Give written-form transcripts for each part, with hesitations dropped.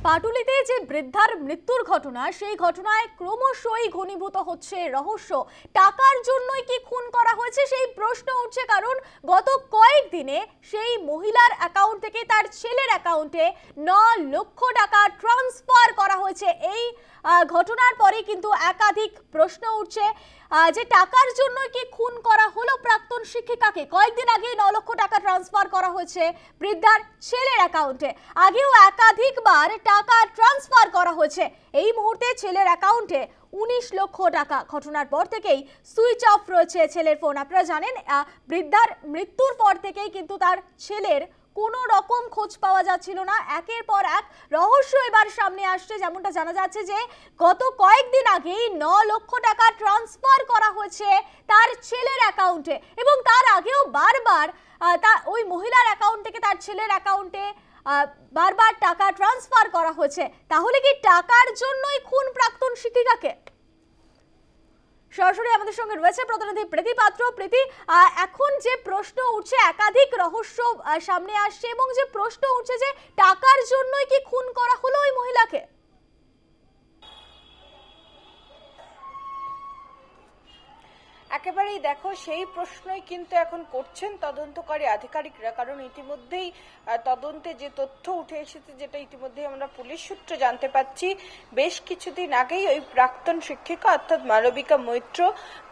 পাটুলিতে যে বৃদ্ধার মৃত্যুর ঘটনা, সেই ঘটনায় ক্রমশই ঘনীভূত হচ্ছে রহস্য। টাকার জন্যই কি খুন করা হয়েছে সেই প্রশ্ন উঠছে, কারণ গত কয়েকদিনে সেই মহিলার অ্যাকাউন্ট থেকে তার ছেলের অ্যাকাউন্টে 9 লক্ষ টাকা ট্রান্সফার করা হয়েছে। এই ঘটনার পরে কিন্তু একাধিক প্রশ্ন উঠছে যে টাকার জন্য কি খুন করা হলো প্রাক্তন শিক্ষিকাকে। কয়েকদিন আগে 9 লক্ষ টাকা ট্রান্সফার করা হয়েছে বৃদ্ধার ছেলের অ্যাকাউন্টে। আগেও একাধিকবার টাকা ট্রান্সফার করা হয়েছে। এই মুহূর্তে ছেলের অ্যাকাউন্টে 19 লক্ষ টাকা। ঘটনার পর থেকেই সুইচ অফ রয়েছে ছেলের ফোন। আপনারা জানেন, বৃদ্ধার মৃত্যুর পর থেকেই কিন্তু তার ছেলের কোনো রকম খোঁজ পাওয়া যাচ্ছিল না। একের পর এক রহস্য এবার সামনে আসছে। যেমনটা জানা যাচ্ছে যে গত কয়েকদিন আগেই 9 লক্ষ টাকা ট্রান্সফার করা হয়েছে তার ছেলের অ্যাকাউন্টে, এবং তার আগেও বারবার ওই মহিলার অ্যাকাউন্ট থেকে তার ছেলের অ্যাকাউন্টে বারবার টাকা ট্রান্সফার করা হয়েছে। তাহলে কি টাকার জন্যই খুন প্রাক্তন শিক্ষিকাকে? সরাসরি আমাদের সঙ্গে রয়েছে প্রতিনিধি প্রীতি পাত্র। প্রীতি, এখন যে প্রশ্ন উঠছে, একাধিক রহস্য সামনে আসছে, এবং যে প্রশ্ন উঠছে যে টাকার জন্যই কি খুন করা হলো ওই মহিলাকে? একেবারেই দেখো, সেই প্রশ্নই কিন্তু এখন করছেন তদন্তকারী আধিকারিকরা। কারণ ইতিমধ্যেই তদন্তে যে তথ্য উঠে এসেছে, যেটা ইতিমধ্যেই আমরা পুলিশ সূত্রে জানতে পাচ্ছি, বেশ কিছুদিন আগেই ওই প্রাক্তন শিক্ষিকা অর্থাৎ মালবিকা মৈত্র,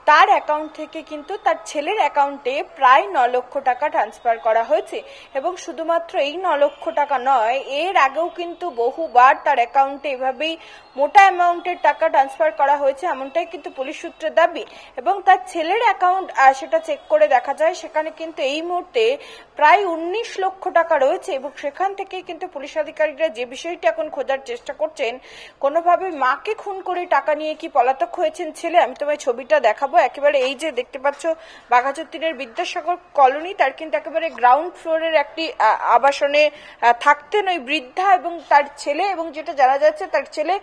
তার অ্যাকাউন্ট থেকে কিন্তু তার ছেলের অ্যাকাউন্টে প্রায় 9 লক্ষ টাকা ট্রান্সফার করা হয়েছে। এবং শুধুমাত্র এই 9 লক্ষ টাকা নয়, এর আগেও কিন্তু বহুবার তার অ্যাকাউন্টে এভাবেই মোটা অ্যামাউন্টের টাকা ট্রান্সফার করা হয়েছে, এমনটাই কিন্তু পুলিশ সূত্রে দাবি। এবং তার ছেলের অ্যাকাউন্ট সেটা চেক করে দেখা যায়, সেখানে কিন্তু এই মুহূর্তে প্রায় 19 লক্ষ টাকা রয়েছে। এবং সেখান থেকেই কিন্তু পুলিশ আধিকারিকরা যে বিষয়টি এখন খোঁজার চেষ্টা করছেন, কোনোভাবে মাকে খুন করে টাকা নিয়ে কি পলাতক হয়েছেন ছেলে। আমি তোমায় ছবিটা দেখাবো। একেবারে এই যে দেখতে পাচ্ছ বাঘাযতীনের বিদ্যাসাগর কলোনি, তার কিন্তু একেবারে গ্রাউন্ড ফ্লোরের একটি আবাসনে থাকতেন ওই বৃদ্ধা এবং তার ছেলে। এবং যেটা জানা যাচ্ছে, তার ছেলে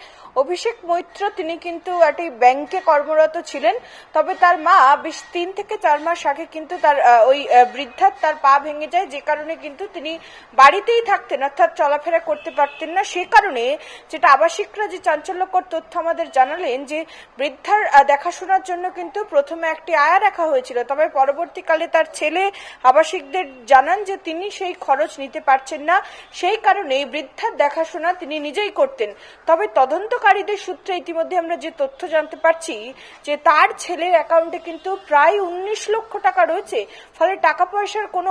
অভিষেক মৈত্র, তিনি কিন্তু একটি ব্যাংকে কর্মরত ছিলেন। তবে তার মা বেশ 3 থেকে 4 মাস আগে কিন্তু তার ওই বৃদ্ধার তার পা ভেঙে যায়, যে কারণে কিন্তু তিনি বাড়িতেই থাকতেন, অর্থাৎ চলাফেরা করতে পারতেন না। সে কারণে যেটা আবাসিকরা যে চাঞ্চল্যকর তথ্য আমাদের জানালেন, যে বৃদ্ধার দেখাশোনার জন্য কিন্তু প্রথমে একটি আয়া রাখা হয়েছিল। তবে পরবর্তীকালে তার ছেলে আবাসিকদের জানান যে তিনি সেই খরচ নিতে পারছেন না, সেই কারণে বৃদ্ধার দেখাশোনা তিনি নিজেই করতেন। তবে তদন্তকারীদের সূত্রে ইতিমধ্যে আমরা যে তথ্য জানতে পারছি, যে তার ছেলের অ্যাকাউন্টে কিন্তু প্রায় 19 লক্ষ টাকা রয়েছে। ফলে টাকা পয়সার কোনো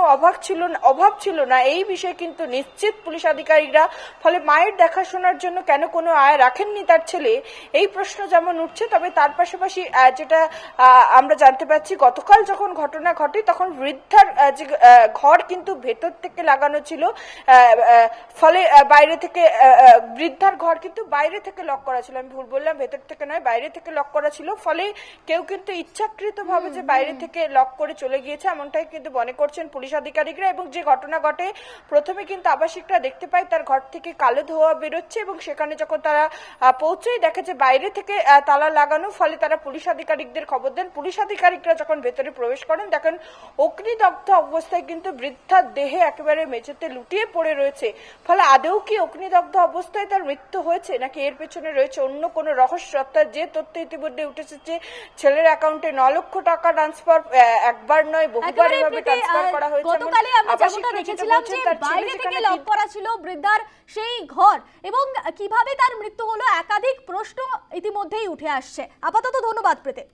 অভাব ছিল না, এই বিষয়ে কিন্তু নিশ্চিত পুলিশ আধিকারিকরা। ফলে মায়ের দেখাশোনার জন্য কেন কোনো আয় রাখেননি তার ছেলে, এই প্রশ্ন যেমন উঠছে। তবে তার পাশাপাশি যেটা আমরা জানতে পাচ্ছি, গতকাল যখন ঘটনা ঘটে, তখন বৃদ্ধার যে ঘর কিন্তু ভেতর থেকে লাগানো ছিল। ফলে বাইরে থেকে বৃদ্ধার ঘর কিন্তু বাইরে থেকে লক করা ছিল। আমি ভুল বললাম, ভেতর থেকে নয়, বাইরে থেকে লক করা ছিল। ফলে কেউ কিন্তু ইচ্ছাকৃত ভাবে যে বাইরে থেকে লক করে চলে গিয়েছে, এমনটাই কিন্তু মনে করছেন পুলিশ আধিকারিকরা। এবং যে ঘটনা ঘটে, প্রথমে কিন্তু আবাসিকরা দেখতে পায় তার ঘর থেকে কালো ধোঁয়া বেরোচ্ছে, এবং সেখানে যখন তারা পৌঁছেই দেখে যে বাইরে থেকে তালা লাগানো। ফলে তারা পুলিশ আধিকারিকদের খবর দেন। পুলিশ আধিকারিকরা যখন ভেতরে প্রবেশ করেন, দেখেন অগ্নিদগ্ধ অবস্থায় কিন্তু বৃদ্ধার দেহে একেবারে মেঝেতে লুটিয়ে পড়ে রয়েছে। ফলে আদৌ কি অগ্নিদগ্ধ অবস্থায় তার মৃত্যু হয়েছে, নাকি এর পেছনে রয়েছে অন্য কোনো রহস্য? অর্থাৎ যে তথ্য ইতিমধ্যে উঠেছে যে ছেলের অ্যাকাউন্টে 9 লক্ষ টাকা ট্রান্সফার একবার নয় বহুবার এভাবে ট্রান্সফার করা হয়েছে। গতকালই আমরা যেমনটা দেখেছিলাম যে বাইরে থেকে লক করা ছিল বৃদ্ধার সেই ঘর, এবং কিভাবে তার মৃত্যু হলো, একাধিক প্রশ্ন ইতিমধ্যেই উঠে আসছে। আপাতত ধন্যবাদ প্রীতি।